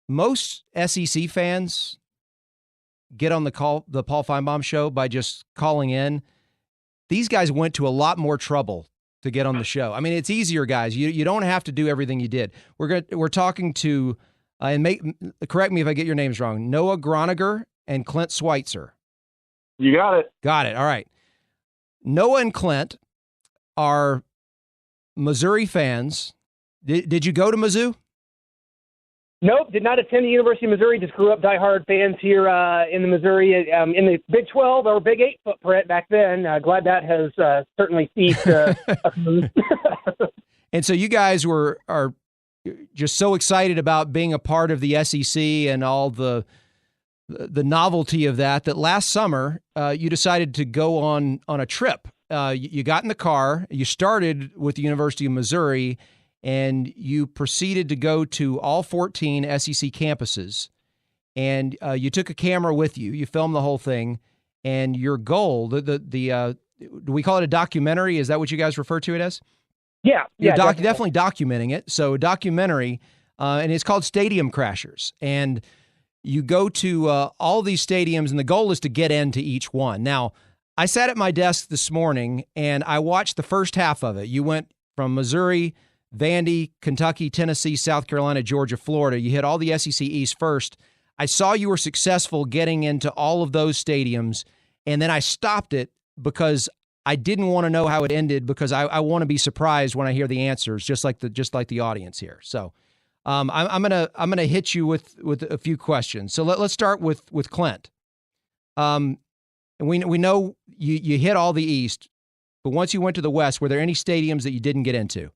most SEC fans get on the Paul Finebaum show by just calling in. These guys went to a lot more trouble to get on the show. I mean, it's easier, guys. You don't have to do everything you did. We're talking to correct me if I get your names wrong. Noah Gronniger and Clint Switzer. You got it. Got it. All right. Noah and Clint are Missouri fans. Did you go to Mizzou? Nope, did not attend the University of Missouri. Just grew up diehard fans here in the Missouri, in the Big 12 or Big 8 footprint back then. Glad that has certainly ceased. And so you guys are just so excited about being a part of the SEC and all the novelty of that last summer you decided to go on a trip. You got in the car. You started with the University of Missouri, and you proceeded to go to all 14 SEC campuses, and you took a camera with you. You filmed the whole thing, and your goal, do we call it a documentary? Is that what you guys refer to it as? Yeah. You're definitely documenting it. So a documentary, and it's called Stadium Crashers. And you go to all these stadiums, and the goal is to get into each one. Now, I sat at my desk this morning, and I watched the first half of it. You went from Missouri, Vandy, Kentucky, Tennessee, South Carolina, Georgia, Florida. You hit all the SEC East first. I saw you were successful getting into all of those stadiums, and then I stopped it because I didn't want to know how it ended, because I want to be surprised when I hear the answers, just like the audience here. So I'm gonna hit you with a few questions. So let's start with Clint. We know you hit all the East, but once you went to the West, were there any stadiums that you didn't get into?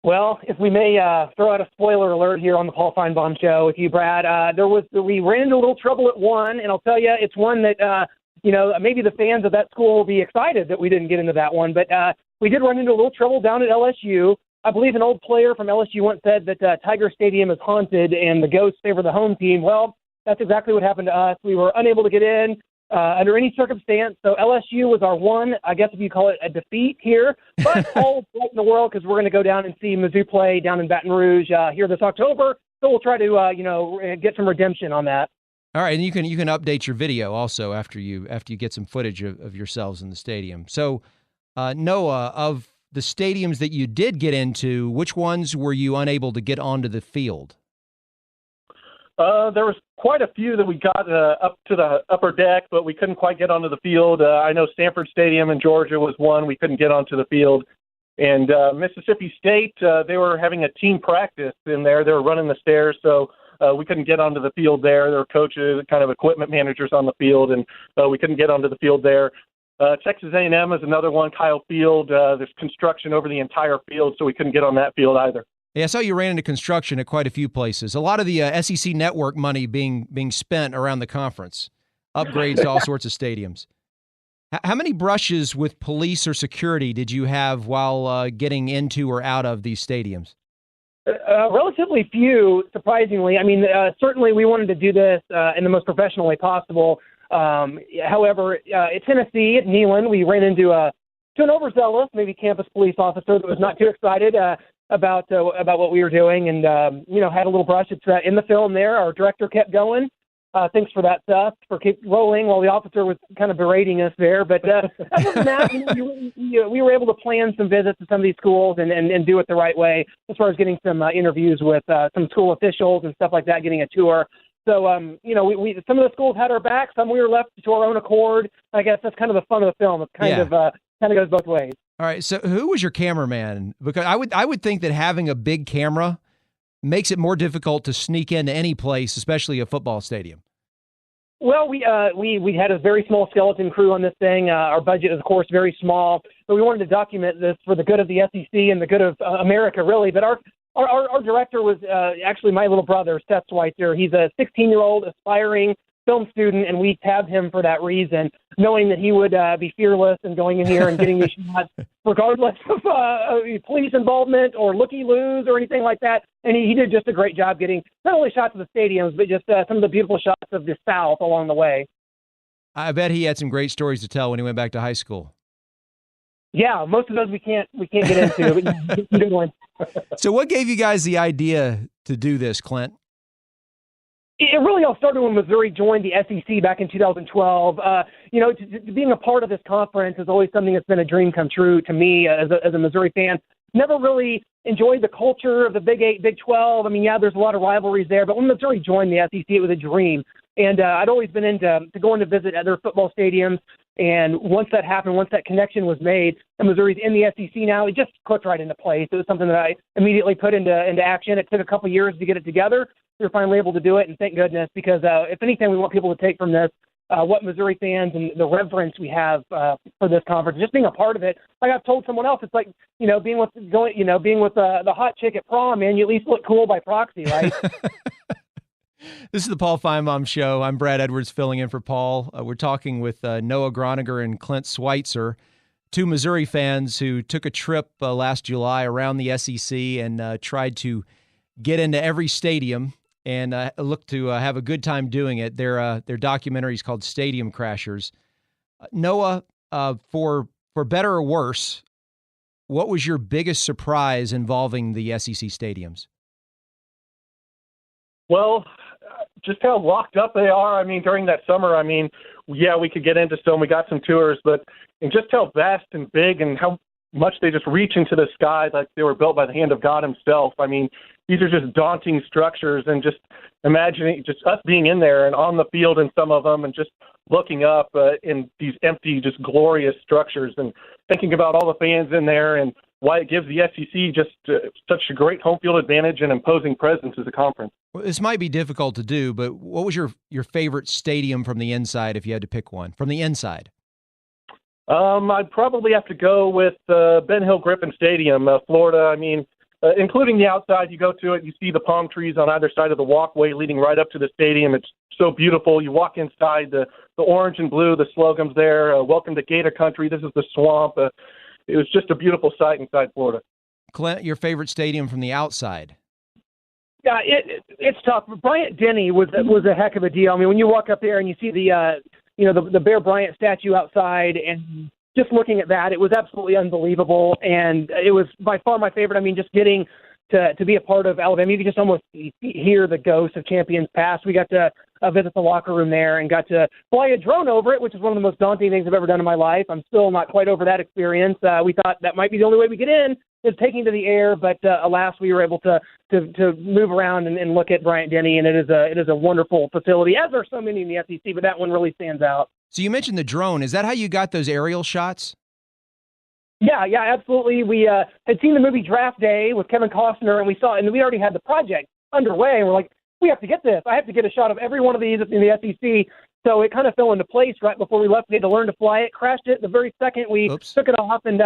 Well, if we may throw out a spoiler alert here on the Paul Finebaum show with you, Brad, we ran into a little trouble at one, and I'll tell you, it's one that maybe the fans of that school will be excited that we didn't get into that one, but we did run into a little trouble down at LSU. I believe an old player from LSU once said that Tiger Stadium is haunted and the ghosts favor the home team. Well, that's exactly what happened to us. We were unable to get in under any circumstance. So LSU was our one, I guess if you call it a defeat here, but all right in the world, because we're going to go down and see Mizzou play down in Baton Rouge here this October. So we'll try to get some redemption on that. All right, and you can update your video also after you get some footage of yourselves in the stadium. So Noah, of the stadiums that you did get into, which ones were you unable to get onto the field? There was quite a few that we got up to the upper deck, but we couldn't quite get onto the field. I know Stanford Stadium in Georgia was one we couldn't get onto the field. And Mississippi State, they were having a team practice in there. They were running the stairs, so we couldn't get onto the field there. There were coaches, kind of equipment managers on the field, and we couldn't get onto the field there. Texas A&M is another one, Kyle Field. There's construction over the entire field, so we couldn't get on that field either. Yeah, I saw you ran into construction at quite a few places. A lot of the SEC network money being spent around the conference, upgrades to all sorts of stadiums. How many brushes with police or security did you have while getting into or out of these stadiums? Relatively few, surprisingly. I mean, certainly we wanted to do this in the most professional way possible. However, at Tennessee, at Neyland, we ran into an overzealous, maybe campus police officer that was not too excited about what we were doing, and had a little brush. It's in the film there. Our director kept going. Thanks for that, Seth, for keep rolling while the officer was kind of berating us there. But other than that, we were able to plan some visits to some of these schools and do it the right way as far as getting some interviews with some school officials and stuff like that, getting a tour. So, we some of the schools had our back. Some we were left to our own accord. I guess that's kind of the fun of the film. It kind of goes both ways. All right. So who was your cameraman? Because I would think that having a big camera makes it more difficult to sneak into any place, especially a football stadium. Well, we had a very small skeleton crew on this thing. Our budget is, of course, very small, but we wanted to document this for the good of the SEC and the good of America, really. But our director was actually my little brother, Seth Switzer. He's a 16-year-old aspiring film student, and we tabbed him for that reason, knowing that he would be fearless and going in here and getting these shots, regardless of police involvement or looky-loos or anything like that. And he did just a great job getting not only shots of the stadiums, but just some of the beautiful shots of the South along the way. I bet he had some great stories to tell when he went back to high school. Yeah, most of those we can't get into, but good one. So what gave you guys the idea to do this, Clint? It really all started when Missouri joined the SEC back in 2012. Being a part of this conference is always something that's been a dream come true to me as a Missouri fan. Never really enjoyed the culture of the Big 8, Big 12. I mean, yeah, there's a lot of rivalries there, but when Missouri joined the SEC, it was a dream. And I'd always been into going to visit other football stadiums. And once that happened, once that connection was made, and Missouri's in the SEC now, it just clicked right into place. It was something that I immediately put into action. It took a couple years to get it together. We were finally able to do it, and thank goodness, because if anything we want people to take from this, what Missouri fans and the reverence we have for this conference, just being a part of it. Like I've told someone else, it's like being with the hot chick at prom, man. You at least look cool by proxy, right? This is the Paul Finebaum Show. I'm Brad Edwards filling in for Paul. We're talking with Noah Gronniger and Clint Switzer, two Missouri fans who took a trip last July around the SEC and tried to get into every stadium and look to have a good time doing it. Their documentary is called Stadium Crashers. Noah, for better or worse, what was your biggest surprise involving the SEC stadiums? Well, just how locked up they are. I mean, during that summer, yeah, we could get into some. We got some tours, but and just how vast and big and how much they just reach into the sky like they were built by the hand of God himself. I mean, these are just daunting structures, and just imagining just us being in there and on the field in some of them and just looking up in these empty, just glorious structures and thinking about all the fans in there and why it gives the SEC just such a great home field advantage and imposing presence as a conference. Well, this might be difficult to do, but what was your favorite stadium from the inside if you had to pick one? From the inside? I'd probably have to go with Ben Hill Griffin Stadium, Florida. I mean, including the outside, you go to it, you see the palm trees on either side of the walkway leading right up to the stadium. It's so beautiful. You walk inside, the orange and blue, the slogans there, welcome to Gator Country, this is the swamp. It was just a beautiful sight inside Florida. Clint, your favorite stadium from the outside? Yeah, it's tough. Bryant-Denny was a heck of a deal. I mean, when you walk up there and you see the Bear Bryant statue outside, and just looking at that, it was absolutely unbelievable, and it was by far my favorite. I mean, just getting to be a part of Alabama, you could just almost hear the ghosts of champions past. We got to visit the locker room there and got to fly a drone over it, which is one of the most daunting things I've ever done in my life. I'm still not quite over that experience. We thought that might be the only way we get in is taking to the air, but alas, we were able to move around and look at Bryant-Denny, and it is a wonderful facility, as are so many in the SEC, but that one really stands out. So you mentioned the drone. Is that how you got those aerial shots? Yeah, absolutely. We had seen the movie Draft Day with Kevin Costner, and we already had the project underway, and we're like, we have to get this. I have to get a shot of every one of these in the SEC. So it kind of fell into place right before we left. We had to learn to fly it, crashed it the very second we took it off, and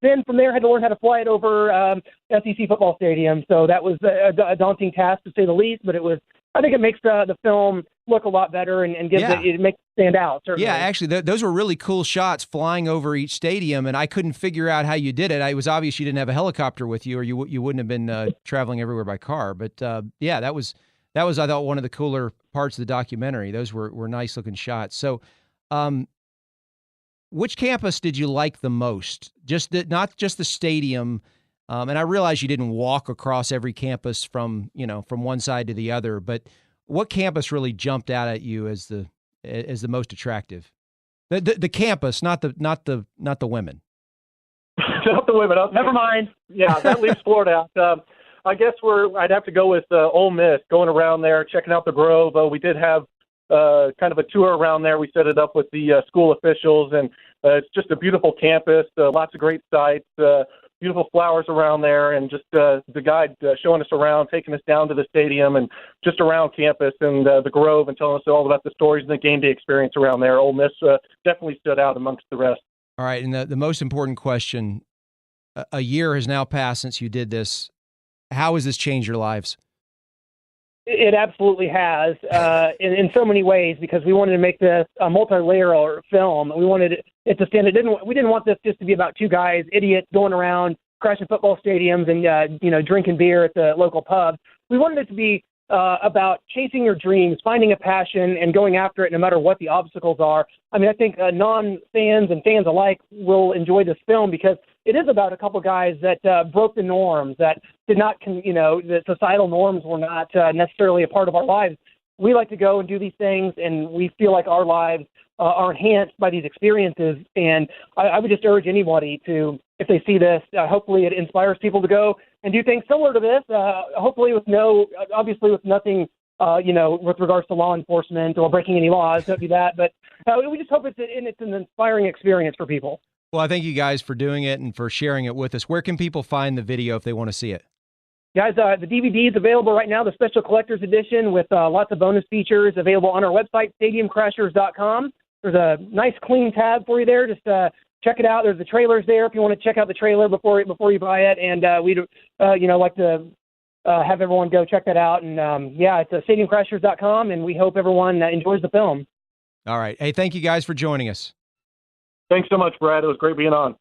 then from there had to learn how to fly it over SEC football stadium. So that was a daunting task, to say the least, but I think it makes the film look a lot better and gives it makes it stand out. Certainly. Yeah, actually, those were really cool shots flying over each stadium, and I couldn't figure out how you did it. It was obvious you didn't have a helicopter with you, or you wouldn't have been traveling everywhere by car. But yeah, that was I thought one of the cooler parts of the documentary. Those were nice looking shots. So, which campus did you like the most? Not just the stadium. And I realize you didn't walk across every campus from one side to the other, but what campus really jumped out at you as the most attractive? The campus, not the women. Not the women. Never mind. Yeah, that leaves Florida out. I guess I'd have to go with Ole Miss, going around there, checking out the Grove. We did have kind of a tour around there. We set it up with the school officials, and it's just a beautiful campus, lots of great sights, beautiful flowers around there, and just the guide showing us around, taking us down to the stadium and just around campus and the Grove and telling us all about the stories and the game day experience around there. Ole Miss definitely stood out amongst the rest. All right, and the most important question, a year has now passed since you did this. How has this changed your lives? It absolutely has, in so many ways, because we wanted to make this a multi-layer film. We wanted it to stand. We didn't want this just to be about two guys, idiots, going around crashing football stadiums and drinking beer at the local pub. We wanted it to be about chasing your dreams, finding a passion, and going after it no matter what the obstacles are. I mean, I think non-fans and fans alike will enjoy this film because it is about a couple guys that broke the norms, that did not, the societal norms were not necessarily a part of our lives. we like to go and do these things, and we feel like our lives are enhanced by these experiences. And I would just urge anybody to, if they see this, hopefully it inspires people to go and do things similar to this, hopefully with obviously with nothing, with regards to law enforcement or breaking any laws, don't do that. But we just hope it's an inspiring experience for people. Well, I thank you guys for doing it and for sharing it with us. Where can people find the video if they want to see it? Guys, the DVD is available right now, the Special Collector's Edition with lots of bonus features available on our website, stadiumcrashers.com. There's a nice clean tab for you there. Just check it out. There's the trailers there if you want to check out the trailer before you buy it. And we'd like to have everyone go check that out. And it's stadiumcrashers.com, and we hope everyone enjoys the film. All right. Hey, thank you guys for joining us. Thanks so much, Brad. It was great being on. All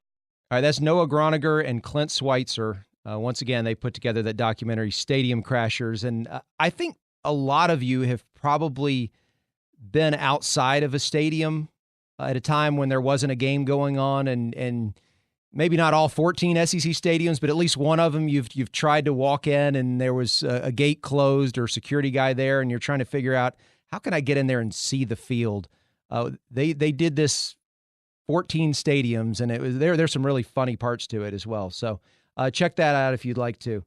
right, that's Noah Gronniger and Clint Switzer. Once again, they put together that documentary, Stadium Crashers. And I think a lot of you have probably been outside of a stadium at a time when there wasn't a game going on, and maybe not all 14 SEC stadiums, but at least one of them you've tried to walk in and there was a gate closed or security guy there, and you're trying to figure out, how can I get in there and see the field? They did this 14 stadiums, and it was there's some really funny parts to it as well. So check that out if you'd like to.